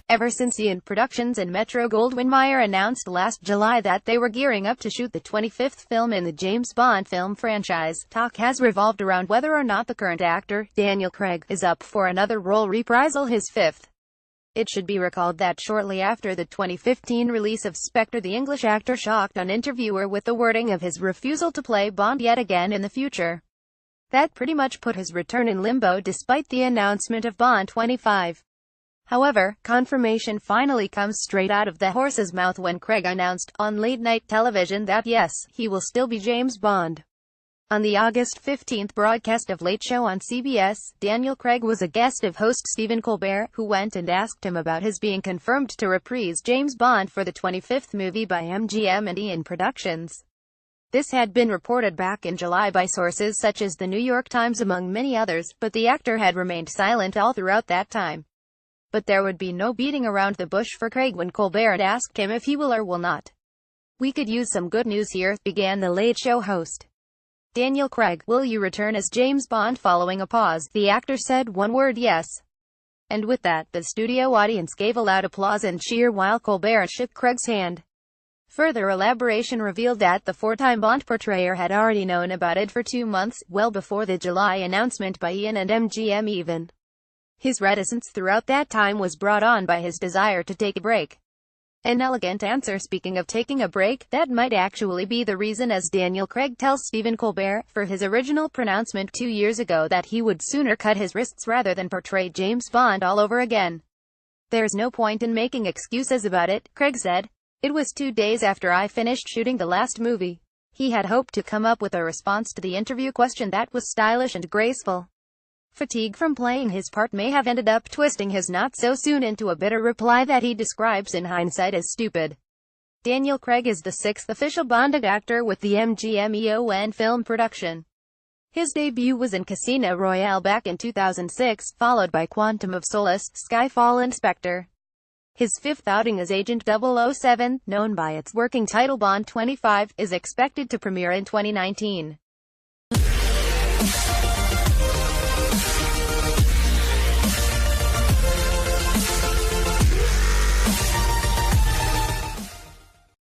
ever since Ian Productions and Metro-Goldwyn-Mayer announced last July that they were gearing up to shoot the 25th film in the James Bond film franchise. Talk has revolved around whether or not the current actor, Daniel Craig, is up for another role reprisal, his fifth. It should be recalled that shortly after the 2015 release of Spectre, the English actor shocked an interviewer with the wording of his refusal to play Bond yet again in the future. That pretty much put his return in limbo despite the announcement of Bond 25. However, confirmation finally comes straight out of the horse's mouth when Craig announced, on late-night television, that yes, he will still be James Bond. On the August 15 broadcast of Late Show on CBS, Daniel Craig was a guest of host Stephen Colbert, who went and asked him about his being confirmed to reprise James Bond for the 25th movie by MGM and Ian Productions. This had been reported back in July by sources such as The New York Times among many others, but the actor had remained silent all throughout that time. But there would be no beating around the bush for Craig when Colbert asked him if he will or will not. "We could use some good news here," began the Late Show host. "Daniel Craig, will you return as James Bond?" Following a pause, the actor said one word: "Yes." And with that, the studio audience gave a loud applause and cheer while Colbert shook Craig's hand. Further elaboration revealed that the four-time Bond portrayer had already known about it for 2 months, well before the July announcement by Ian and MGM even. His reticence throughout that time was brought on by his desire to take a break. An elegant answer. Speaking of taking a break, that might actually be the reason, as Daniel Craig tells Stephen Colbert, for his original pronouncement 2 years ago that he would sooner cut his wrists rather than portray James Bond all over again. "There's no point in making excuses about it," Craig said. "It was 2 days after I finished shooting the last movie." He had hoped to come up with a response to the interview question that was stylish and graceful. Fatigue from playing his part may have ended up twisting his not so soon into a bitter reply that he describes in hindsight as stupid. Daniel Craig is the 6th official Bond actor with the MGM EON film production. His debut was in Casino Royale back in 2006, followed by Quantum of Solace, Skyfall and Spectre. His fifth outing as Agent 007, known by its working title Bond 25, is expected to premiere in 2019.